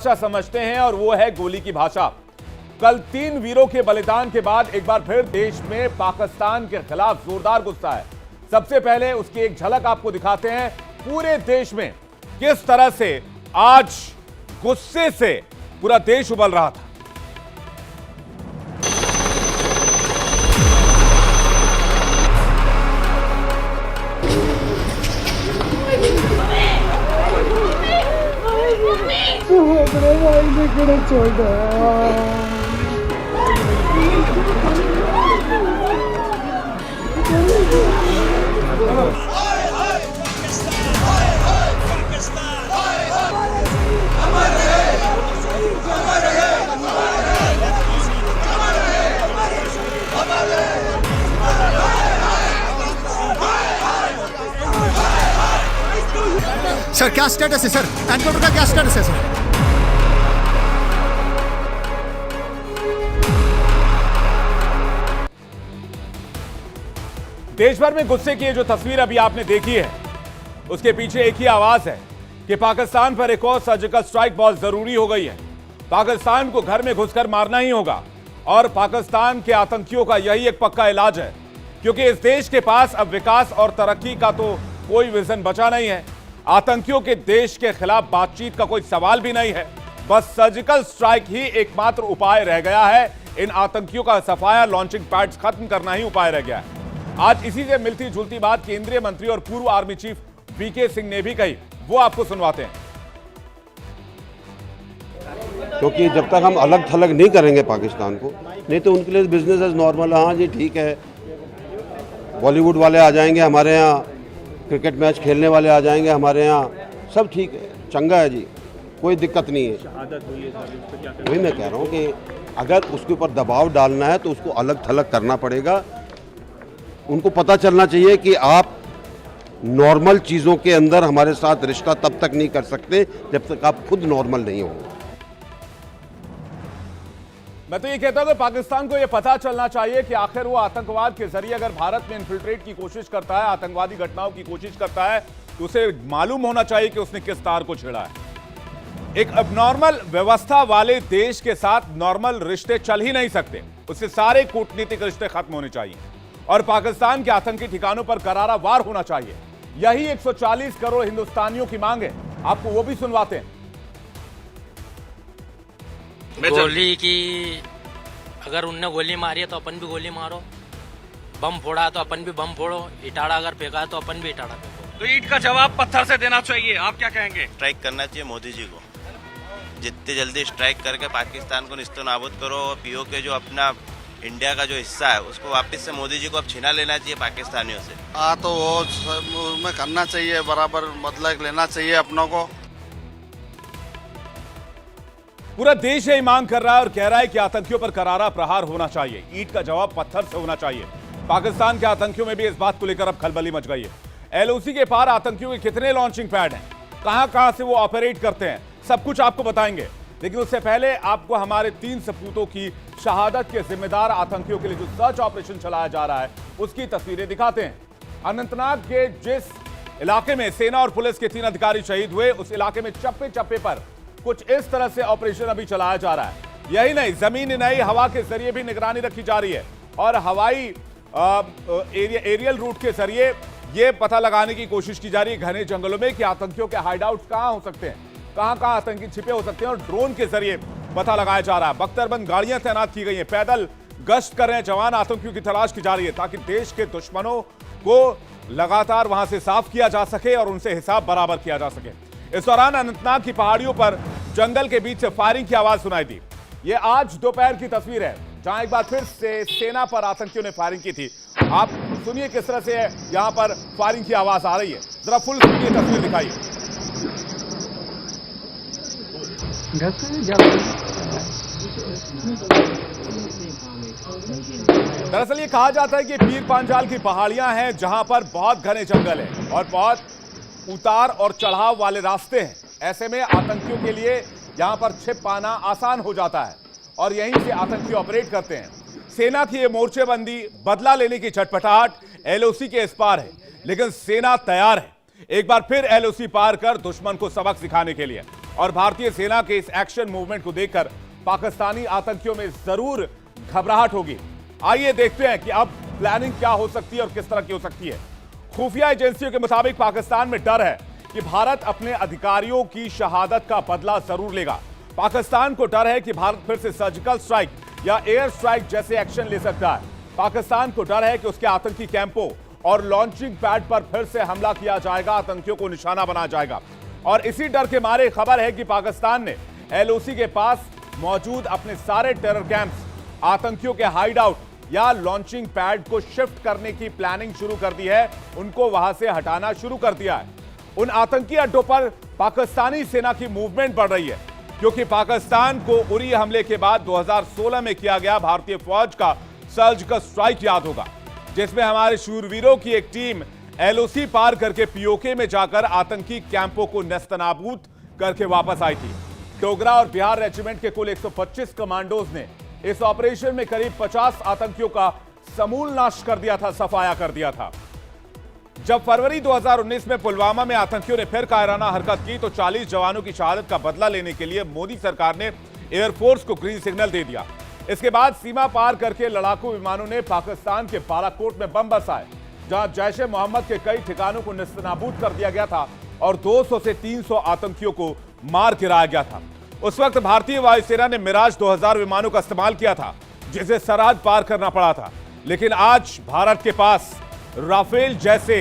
भाषा समझते हैं और वो है गोली की भाषा। कल 3 वीरों के बलिदान के बाद एक बार फिर देश में पाकिस्तान के खिलाफ जोरदार गुस्सा है। सबसे पहले उसकी एक झलक आपको दिखाते हैं पूरे देश में किस तरह से आज गुस्से से पूरा देश उबल रहा था। अपने भाई ने कितना छोड़ा। सर क्या स्टेटस है सर? एनकाउंटर का क्या स्टेटस है सर? देश भर में गुस्से की जो तस्वीर अभी आपने देखी है उसके पीछे एक ही आवाज है कि पाकिस्तान पर एक और सर्जिकल स्ट्राइक बहुत जरूरी हो गई है। पाकिस्तान को घर में घुसकर मारना ही होगा और पाकिस्तान के आतंकियों का यही एक पक्का इलाज है, क्योंकि इस देश के पास अब विकास और तरक्की का तो कोई विजन बचा नहीं है। आतंकियों के देश के खिलाफ बातचीत का कोई सवाल भी नहीं है। बस सर्जिकल स्ट्राइक ही एकमात्र उपाय रह गया है। इन आतंकियों का सफाया लॉन्चिंग पैड्स खत्म करना ही उपाय रह गया है। आज इसी से मिलती जुलती बात केंद्रीय मंत्री और पूर्व आर्मी चीफ वीके सिंह ने भी कही, वो आपको सुनवाते हैं। क्योंकि जब तक हम अलग थलग नहीं करेंगे पाकिस्तान को, नहीं तो उनके लिए बिजनेस एज नॉर्मल। हाँ जी ठीक है, बॉलीवुड वाले आ जाएंगे हमारे यहाँ, क्रिकेट मैच खेलने वाले आ जाएंगे हमारे यहाँ, सब ठीक है, चंगा है जी, कोई दिक्कत नहीं है। वही मैं कह रहा हूँ कि अगर उसके ऊपर दबाव डालना है तो उसको अलग थलग करना पड़ेगा। उनको पता चलना चाहिए कि आप नॉर्मल चीज़ों के अंदर हमारे साथ रिश्ता तब तक नहीं कर सकते जब तक आप खुद नॉर्मल नहीं हो। मैं तो ये कहता हूं कि पाकिस्तान को ये पता चलना चाहिए कि आखिर वो आतंकवाद के जरिए अगर भारत में इन्फिल्ट्रेट की कोशिश करता है, आतंकवादी घटनाओं की कोशिश करता है, तो उसे मालूम होना चाहिए कि उसने किस तार को छेड़ा है। एक अबनॉर्मल व्यवस्था वाले देश के साथ नॉर्मल रिश्ते चल ही नहीं सकते। उससे सारे कूटनीतिक रिश्ते खत्म होने चाहिए और पाकिस्तान के आतंकी ठिकानों पर करारा वार होना चाहिए। यही 140 करोड़ हिंदुस्तानियों की मांग है। आपको वो भी सुनवाते हैं। गोली की अगर उनने गोली मारी है तो अपन भी गोली मारो, बम फोड़ा है तो अपन भी बम फोड़ो, इटाड़ा अगर फेंका है तो अपन भी इटाड़ा फेंको। तो ईंट का जवाब पत्थर से देना चाहिए, आप क्या कहेंगे? स्ट्राइक करना चाहिए मोदी जी को, जितनी जल्दी स्ट्राइक करके पाकिस्तान को निस्तो नाबूद करो और पीओके जो अपना इंडिया का जो हिस्सा है उसको वापस से मोदी जी को अब छीना लेना चाहिए पाकिस्तानियों से। हाँ तो वो में करना चाहिए, बराबर बदला लेना चाहिए अपनों को। पूरा देश यही मांग कर रहा है और कह रहा है कि आतंकियों पर करारा प्रहार होना चाहिए, ईंट का जवाब पत्थर से होना चाहिए। पाकिस्तान के आतंकियों में भी इस बात को लेकर अब खलबली मच गई है। एलओसी के पार आतंकियों के कितने लॉन्चिंग पैड हैं, कहां से वो ऑपरेट करते हैं, सब कुछ आपको बताएंगे। लेकिन उससे पहले आपको हमारे 3 सपूतों की शहादत के जिम्मेदार आतंकियों के लिए जो सर्च ऑपरेशन चलाया जा रहा है उसकी तस्वीरें दिखाते हैं। अनंतनाग के जिस इलाके में सेना और पुलिस के 3 अधिकारी शहीद हुए, उस इलाके में चप्पे चप्पे पर कुछ इस तरह से ऑपरेशन अभी चलाया जा रहा है। यही नहीं, जमीन नहीं हवा के जरिए भी निगरानी रखी जा रही है और हवाई एरियल रूट के जरिए यह पता लगाने की कोशिश की जा रही है घने जंगलों में कि आतंकियों के हाइडआउट्स कहां हो सकते हैं, कहां आतंकी छिपे हो सकते हैं, और ड्रोन के जरिए पता लगाया जा रहा है। बख्तरबंद गाड़ियां तैनात की गई हैं, पैदल गश्त कर रहे हैं जवान, आतंकियों की तलाश की जा रही है ताकि देश के दुश्मनों को लगातार वहां से साफ किया जा सके और उनसे हिसाब बराबर किया जा सके। इस दौरान अनंतनाग की पहाड़ियों पर जंगल के बीच से फायरिंग की आवाज सुनाई दी। यह आज दोपहर की तस्वीर है जहां एक बार फिर से सेना पर आतंकियों ने फायरिंग की थी। आप सुनिए किस तरह से यहां पर फायरिंग की आवाज आ रही है, जरा फुल स्क्रीन की तस्वीर दिखाइए। दरअसल ये कहा जाता है कि पीर पांजाल की पहाड़ियां हैं जहां पर बहुत घने जंगल है और बहुत उतार और चढ़ाव वाले रास्ते हैं। ऐसे में आतंकियों के लिए यहां पर छिप पाना आसान हो जाता है और यहीं से आतंकी ऑपरेट करते हैं। सेना की ये मोर्चेबंदी, बदला लेने की छटपटाहट एलओसी के इस पार है, लेकिन सेना तैयार है एक बार फिर एलओसी पार कर दुश्मन को सबक सिखाने के लिए। और भारतीय सेना के इस एक्शन मूवमेंट को देखकर पाकिस्तानी आतंकियों में जरूर घबराहट होगी। आइए देखते हैं कि अब प्लानिंग क्या हो सकती है और किस तरह की हो सकती है। खुफिया एजेंसियों के मुताबिक पाकिस्तान में डर है कि भारत अपने अधिकारियों की शहादत का बदला जरूर लेगा। पाकिस्तान को डर है कि भारत फिर से सर्जिकल स्ट्राइक या एयर स्ट्राइक जैसे एक्शन ले सकता है। पाकिस्तान को डर है कि उसके आतंकी कैंपों और लॉन्चिंग पैड पर फिर से हमला किया जाएगा, आतंकियों को निशाना बनाया जाएगा। और इसी डर के मारे खबर है कि पाकिस्तान ने एलओसी के पास मौजूद अपने सारे टेरर कैंप्स, आतंकियों के हाइड आउट या लॉन्चिंग पैड को शिफ्ट करने की प्लानिंग शुरू कर दी है, उनको वहां से हटाना शुरू कर दिया है। उन आतंकी अड्डों पर पाकिस्तानी सेना की मूवमेंट बढ़ रही है, क्योंकि पाकिस्तान को उरी हमले के बाद 2016 में किया गया भारतीय फौज का सर्जिकल स्ट्राइक याद होगा, जिसमें हमारे शूरवीरों की एक टीम एलओसी पार करके पीओके में जाकर आतंकी कैंपों को नेस्तनाबूद करके वापस आई थी। डोगरा और बिहार रेजिमेंट के कुल 125 कमांडोज ने इस ऑपरेशन में करीब 50 आतंकियों का समूल नाश कर दिया था, सफाया कर दिया था। जब फरवरी 2019 में पुलवामा में आतंकियों ने फिर कायराना हरकत की तो 40 जवानों की शहादत का बदला लेने के लिए मोदी सरकार ने एयरफोर्स को ग्रीन सिग्नल दे दिया। इसके बाद सीमा पार करके लड़ाकू विमानों ने पाकिस्तान के बालाकोट में बम बरसाए, जहां जैश ए मोहम्मद के कई ठिकानों को नेस्तनाबूद कर दिया गया था और 200 से 300 आतंकियों को मार गिराया गया था। उस वक्त भारतीय वायुसेना ने मिराज 2000 विमानों का इस्तेमाल किया था, जिसे सरहद पार करना पड़ा था। लेकिन आज भारत के पास राफेल जैसे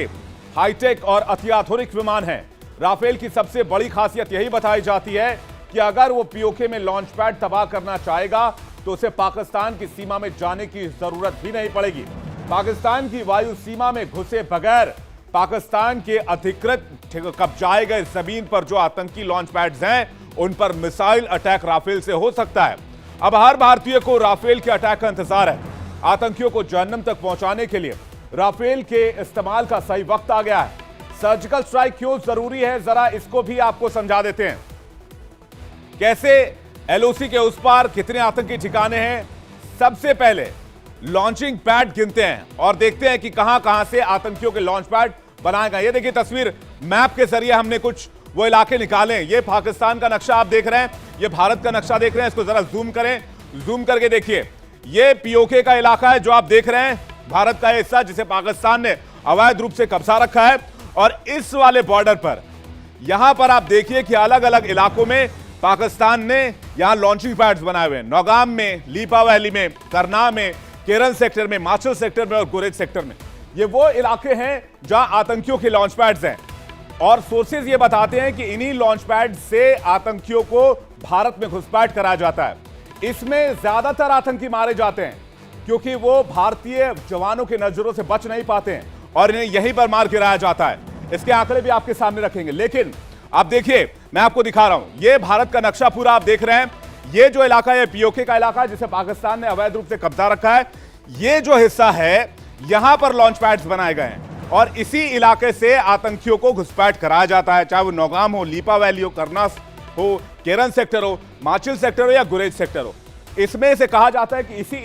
हाईटेक और अत्याधुनिक विमान हैं। राफेल की सबसे बड़ी खासियत यही बताई जाती है कि अगर वो पीओके में लॉन्च पैड तबाह करना चाहेगा तो उसे पाकिस्तान की सीमा में जाने की जरूरत भी नहीं पड़ेगी। पाकिस्तान की वायु सीमा में घुसे बगैर पाकिस्तान के अधिकृत कब्जाए गए जमीन पर जो आतंकी लॉन्च पैड्स हैं, उन पर मिसाइल अटैक राफेल से हो सकता है। अब हर भारतीय को राफेल के अटैक का इंतजार है। आतंकियों को जहन्नम तक पहुंचाने के लिए राफेल के इस्तेमाल का सही वक्त आ गया है। सर्जिकल स्ट्राइक क्यों जरूरी है, जरा इसको भी आपको समझा देते हैं। कैसे एलओसी के उस पार कितने आतंकी ठिकाने हैं। सबसे पहले लॉन्चिंग पैड गिनते हैं और देखते हैं कि कहां कहां से आतंकियों के लॉन्च पैड बनाए गए। ये देखिए तस्वीर, मैप के जरिए हमने कुछ वो इलाके निकाले। ये पाकिस्तान का नक्शा आप देख रहे हैं, ये भारत का नक्शा देख रहे हैं। इसको जरा जूम करें, जूम करके देखिए। ये पीओके का इलाका है जो आप देख रहे हैं, भारत का हिस्सा जिसे पाकिस्तान ने अवैध रूप से कब्जा रखा है। और इस वाले बॉर्डर पर यहां पर आप देखिए कि अलग अलग इलाकों में पाकिस्तान ने यहां लॉन्चिंग पैड्स बनाए हुए हैं। नौगाम में, लीपा वैली में, करनाल में, केरन सेक्टर में, माचल सेक्टर में और गुरेज सेक्टर में। ये वो इलाके हैं जहां आतंकियों के लॉन्च पैड्स हैं। और सोर्सेज ये बताते हैं कि इन्हीं लॉन्च पैड से आतंकियों को भारत में घुसपैठ कराया जाता है। इसमें ज्यादातर आतंकी मारे जाते हैं क्योंकि वो भारतीय जवानों के नजरों से बच नहीं पाते हैं और इन्हें यहीं पर मार गिराया जाता है। इसके आंकड़े भी आपके सामने रखेंगे। लेकिन आप देखिए, मैं आपको दिखा रहा हूं, ये भारत का नक्शा पूरा आप देख रहे हैं। ये जो इलाका है पीओके का इलाका है जिसे पाकिस्तान ने अवैध रूप से कब्जा रखा है। ये जो हिस्सा है यहां पर लॉन्च पैड्स बनाए गए हैं और इसी इलाके से आतंकियों को घुसपैठ कराया जाता है, चाहे वो नौगाम हो, लीपा वैली हो, करनाल हो, केरन सेक्टर हो, माचिल सेक्टर हो या गुरेज सेक्टर हो। इसमें से कहा जाता है कि इसी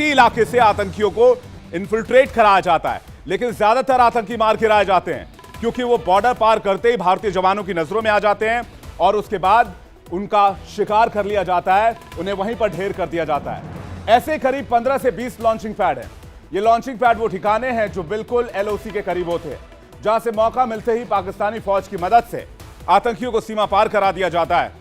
इलाके से आतंकियों को इन्फिल्ट्रेट कराया जाता है। लेकिन ज्यादातर आतंकी मार गिराए जाते हैं क्योंकि वो बॉर्डर पार करते ही भारतीय जवानों की नजरों में आ जाते हैं और उसके बाद उनका शिकार कर लिया जाता है, उन्हें वहीं पर ढेर कर दिया जाता है। ऐसे करीब 15 से 20 लॉन्चिंग पैड हैं। ये लॉन्चिंग पैड वो ठिकाने हैं जो बिल्कुल एलओसी के करीब होते हैं, जहां से मौका मिलते ही पाकिस्तानी फौज की मदद से आतंकियों को सीमा पार करा दिया जाता है।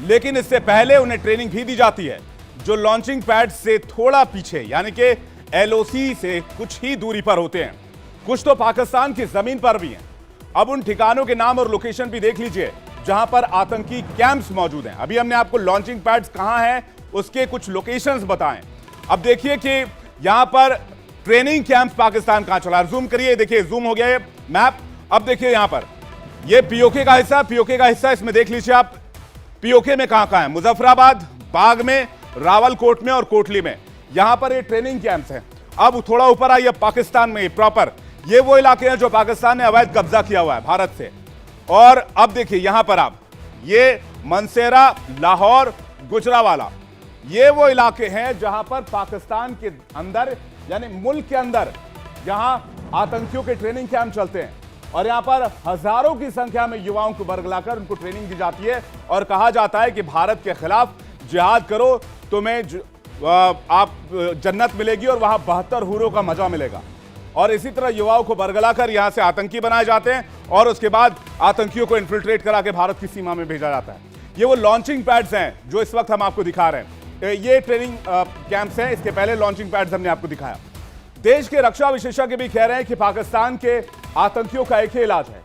लेकिन इससे पहले उन्हें ट्रेनिंग भी दी जाती है जो लॉन्चिंग पैड से थोड़ा पीछे, यानी कि एलओसी से कुछ ही दूरी पर होते हैं। कुछ तो पाकिस्तान की जमीन पर भी हैं। अब उन ठिकानों के नाम और लोकेशन भी देख लीजिए जहां पर आतंकी कैंप्स मौजूद हैं। अभी हमने आपको लॉन्चिंग पैड्स कहां हैं उसके कुछ लोकेशंस बताएं। अब देखिए कि यहां पर ट्रेनिंग कैंप पाकिस्तान कहां चला है। जूम करिए, देखिए जूम हो गया ये मैप। अब देखिए यहां पर ये पीओके का हिस्सा, इसमें देख लीजिए आप पीओके में कहां है। मुजफ्फराबाद, बाग में, रावलकोट में और कोटली में यहां पर ये ट्रेनिंग कैंप्स हैं। अब थोड़ा ऊपर आइए, पाकिस्तान में प्रॉपर ये वो इलाके हैं जो पाकिस्तान ने अवैध कब्जा किया हुआ है भारत से। और अब देखिए यहां पर आप ये मनसेरा, लाहौर, गुजरावाला, ये वो इलाके हैं जहां पर पाकिस्तान के अंदर यानी मुल्क के अंदर जहां आतंकियों के ट्रेनिंग कैंप चलते हैं। और यहां पर हजारों की संख्या में युवाओं को बरगलाकर उनको ट्रेनिंग दी जाती है और कहा जाता है कि भारत के खिलाफ जिहाद करो, तुम्हें आप जन्नत मिलेगी और वहां 72 हूरों का मजा मिलेगा। और इसी तरह युवाओं को बरगलाकर यहां से आतंकी बनाए जाते हैं और उसके बाद आतंकियों को इन्फिल्ट्रेट करा के भारत की सीमा में भेजा जाता है। ये वो लॉन्चिंग पैड्स हैं जो इस वक्त हम आपको दिखा रहे हैं। ये ट्रेनिंग कैंप्स हैं, इसके पहले लॉन्चिंग पैड्स हमने आपको दिखाया। देश के रक्षा विशेषज्ञ भी कह रहे हैं कि पाकिस्तान के आतंकियों का एक ही इलाज है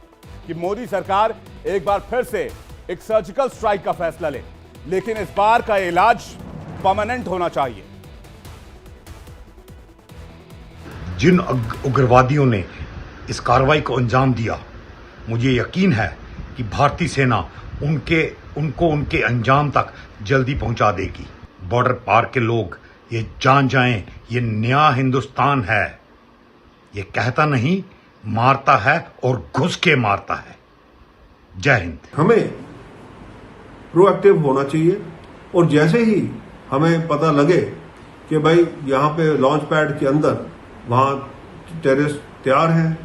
कि मोदी सरकार एक बार फिर से एक सर्जिकल स्ट्राइक का फैसला ले, लेकिन इस बार का इलाज परमानेंट होना चाहिए। जिन उग्रवादियों ने इस कार्रवाई को अंजाम दिया, मुझे यकीन है कि भारतीय सेना उनको उनके अंजाम तक जल्दी पहुंचा देगी। बॉर्डर पार के लोग ये जान जाएं, ये नया हिंदुस्तान है। ये कहता नहीं, मारता है और घुस के मारता है। जय हिंद। हमें प्रोएक्टिव होना चाहिए और जैसे ही हमें पता लगे कि भाई यहाँ पे लॉन्च पैड के अंदर वहाँ टेररिस्ट तैयार हैं,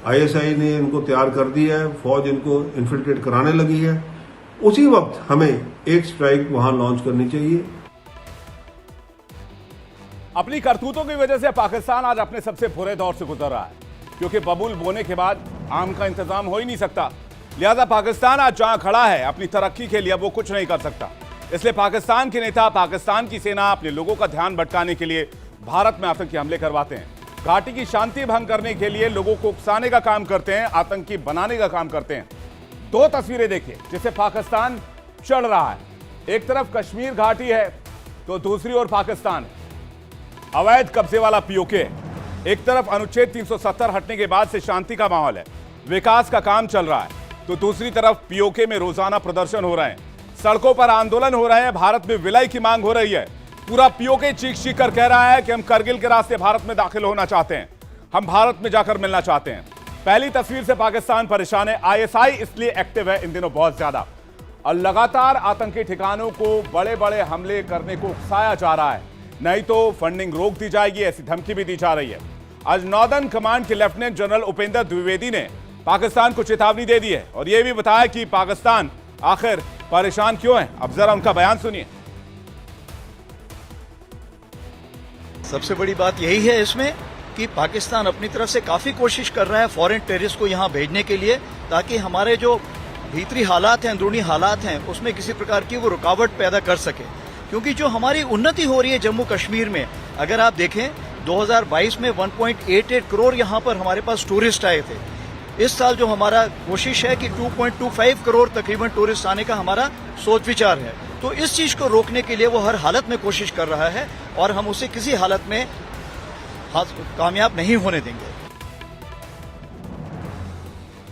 आईएसआई ने इनको तैयार कर दिया है, फौज इनको इन्फिल्ट्रेट कराने लगी है, उसी वक्त हमें एक स्ट्राइक वहां लॉन्च करनी चाहिए। अपनी करतूतों की वजह से पाकिस्तान आज अपने सबसे बुरे दौर से गुजर रहा है, क्योंकि बबूल बोने के बाद आम का इंतजाम हो ही नहीं सकता। लिहाजा पाकिस्तान आज जहां खड़ा है अपनी तरक्की के लिए वो कुछ नहीं कर सकता। इसलिए पाकिस्तान के नेता, पाकिस्तान की सेना अपने लोगों का ध्यान भटकाने के लिए भारत में आतंकी हमले करवाते हैं, घाटी की शांति भंग करने के लिए लोगों को उकसाने का काम करते हैं, आतंकी बनाने का काम करते हैं। दो तस्वीरें देखिए जिसे पाकिस्तान चढ़ रहा है। एक तरफ कश्मीर घाटी है तो दूसरी ओर पाकिस्तान है। अवैध कब्जे वाला पीओके, एक तरफ अनुच्छेद 370 हटने के बाद से शांति का माहौल है, विकास का काम चल रहा है, तो दूसरी तरफ पीओके में रोजाना प्रदर्शन हो रहे हैं, सड़कों पर आंदोलन हो रहे हैं, भारत में विलय की मांग हो रही है। पूरा पीओके चीख कर कह रहा है कि हम करगिल के रास्ते भारत में दाखिल होना चाहते हैं, हम भारत में जाकर मिलना चाहते हैं। पहली तस्वीर से पाकिस्तान परेशान है। आईएसआई इसलिए एक्टिव है इन दिनों बहुत ज्यादा, और लगातार आतंकी ठिकानों को बड़े बड़े हमले करने को उकसाया जा रहा है, नहीं तो फंडिंग रोक दी जाएगी, ऐसी धमकी भी दी जा रही है। आज नॉर्दर्न कमांड के लेफ्टिनेंट जनरल उपेंद्र द्विवेदी ने पाकिस्तान को चेतावनी दे दी है और यह भी बताया कि पाकिस्तान आखिर परेशान क्यों है। अब जरा उनका बयान सुनिए। सबसे बड़ी बात यही है इसमें कि पाकिस्तान अपनी तरफ से काफी कोशिश कर रहा है फॉरेन टेररिस्ट को यहां भेजने के लिए, ताकि हमारे जो भीतरी हालात हैं, अंदरूनी हालात हैं, उसमें किसी प्रकार की वो रुकावट पैदा कर सके। क्योंकि जो हमारी उन्नति हो रही है जम्मू कश्मीर में, अगर आप देखें 2022 में 1.88 करोड़ यहां पर हमारे पास टूरिस्ट आए थे। इस साल जो हमारा कोशिश है कि 2.25 करोड़ तकरीबन टूरिस्ट आने का हमारा सोच विचार है। तो इस चीज को रोकने के लिए वो हर हालत में कोशिश कर रहा है और हम उसे किसी हालत में कामयाब नहीं होने देंगे।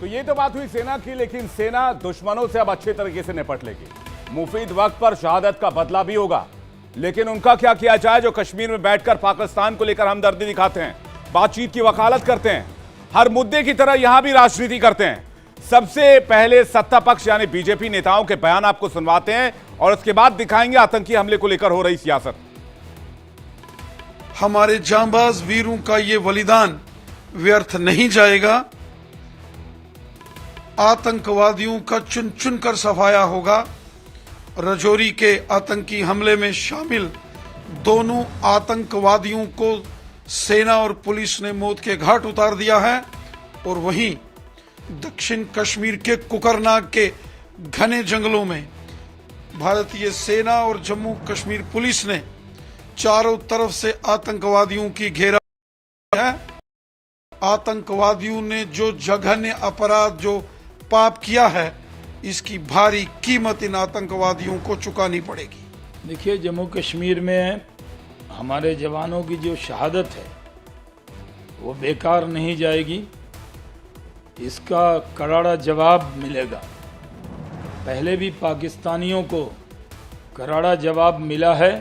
तो ये तो बात हुई सेना की, लेकिन सेना दुश्मनों से अब अच्छे तरीके से निपट लेगी। मुफीद वक्त पर शहादत का बदला भी होगा, लेकिन उनका क्या किया जाए जो कश्मीर में बैठकर पाकिस्तान को लेकर हमदर्दी दिखाते हैं, बातचीत की वकालत करते हैं, हर मुद्दे की तरह यहां भी राजनीति करते हैं। सबसे पहले सत्ता पक्ष यानी बीजेपी नेताओं के बयान आपको सुनवाते हैं और उसके बाद दिखाएंगे आतंकी हमले को लेकर हो रही सियासत। हमारे जांबाज वीरों का ये बलिदान व्यर्थ नहीं जाएगा। आतंकवादियों का चुन चुन कर सफाया होगा। रजौरी के आतंकी हमले में शामिल दोनों आतंकवादियों को सेना और पुलिस ने मौत के घाट उतार दिया है, और वहीं दक्षिण कश्मीर के कुकरनाग के घने जंगलों में भारतीय सेना और जम्मू कश्मीर पुलिस ने चारों तरफ से आतंकवादियों की घेरा है। आतंकवादियों ने जो जघन्य अपराध, जो पाप किया है, इसकी भारी कीमत इन आतंकवादियों को चुकानी पड़ेगी। देखिए, जम्मू कश्मीर में हमारे जवानों की जो शहादत है वो बेकार नहीं जाएगी, इसका करारा जवाब मिलेगा। पहले भी पाकिस्तानियों को करारा जवाब मिला है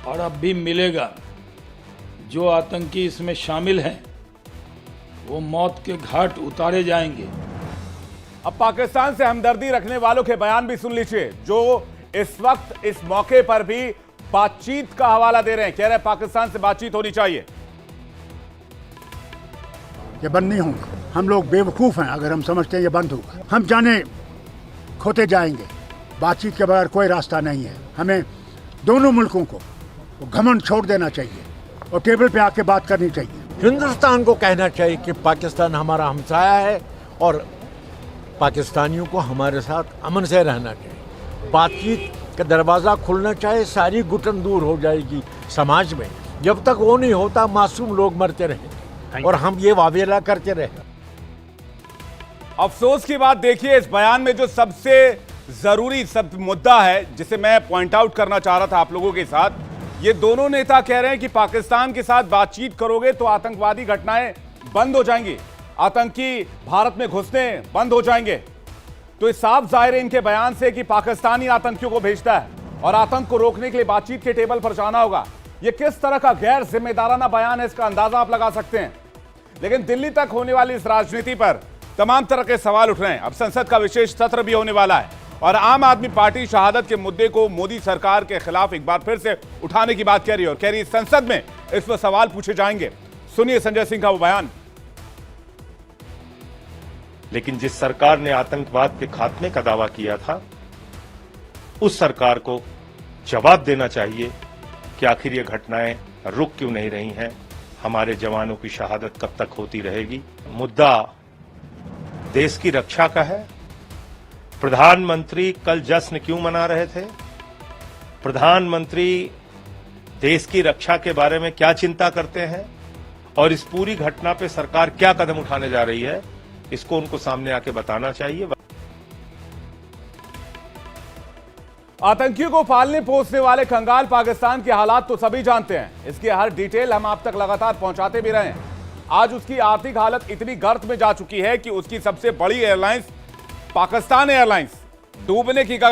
और अब भी मिलेगा। जो आतंकी इसमें शामिल हैं वो मौत के घाट उतारे जाएंगे। अब पाकिस्तान से हमदर्दी रखने वालों के बयान भी सुन लीजिए, जो इस वक्त इस मौके पर भी बातचीत का हवाला दे रहे हैं। कह रहे हैं पाकिस्तान से बातचीत होनी चाहिए। ये बंद नहीं होगा। हम लोग बेवकूफ़ हैं अगर हम समझते हैं ये बंद होगा। हम जाने खोते जाएंगे। बातचीत के बगैर कोई रास्ता नहीं है। हमें दोनों मुल्कों को घमंड छोड़ देना चाहिए और टेबल पे आके बात करनी चाहिए। हिंदुस्तान को कहना चाहिए कि पाकिस्तान हमारा हमसाया है और पाकिस्तानियों को हमारे साथ अमन से रहना चाहिए। बातचीत का दरवाज़ा खुलना चाहिए, सारी घुटन दूर हो जाएगी समाज में। जब तक वो नहीं होता मासूम लोग मरते रहे और हम ये वावेला करते रहे। अफसोस की बात देखिए, इस बयान में जो सबसे जरूरी सब मुद्दा है जिसे मैं पॉइंट आउट करना चाह रहा था आप लोगों के साथ, ये दोनों नेता कह रहे हैं कि पाकिस्तान के साथ बातचीत करोगे तो आतंकवादी घटनाएं बंद हो जाएंगी, आतंकी भारत में घुसने बंद हो जाएंगे। तो इस साफ जाहिर है इनके बयान से कि पाकिस्तानी आतंकियों को भेजता है और आतंक को रोकने के लिए बातचीत के टेबल पर जाना होगा। यह किस तरह का गैर जिम्मेदाराना बयान है, इसका अंदाजा आप लगा सकते हैं। लेकिन दिल्ली तक होने वाली इस राजनीति पर तमाम तरह के सवाल उठ रहे हैं। अब संसद का विशेष सत्र भी होने वाला है और आम आदमी पार्टी शहादत के मुद्दे को मोदी सरकार के खिलाफ एक बार फिर से उठाने की बात कह रही है और कह रही है संसद में इस पर सवाल पूछे जाएंगे। सुनिए संजय सिंह का वो बयान। लेकिन जिस सरकार ने आतंकवाद के खात्मे का दावा किया था, उस सरकार को जवाब देना चाहिए कि आखिर ये घटनाएं रुक क्यों नहीं रही हैं, हमारे जवानों की शहादत कब तक होती रहेगी। मुद्दा देश की रक्षा का है। प्रधानमंत्री कल जश्न क्यों मना रहे थे? प्रधानमंत्री देश की रक्षा के बारे में क्या चिंता करते हैं और इस पूरी घटना पे सरकार क्या कदम उठाने जा रही है, इसको उनको सामने आके बताना चाहिए। आतंकियों को पालने पोसने वाले कंगाल पाकिस्तान के हालात तो सभी जानते हैं। इसकी हर डिटेल हम आप तक लगातार पहुंचाते भी रहे हैं। आज उसकी आर्थिक हालत इतनी गर्त में जा चुकी है कि उसकी सबसे बड़ी एयरलाइंस पाकिस्तान एयरलाइंस डूबने की कगार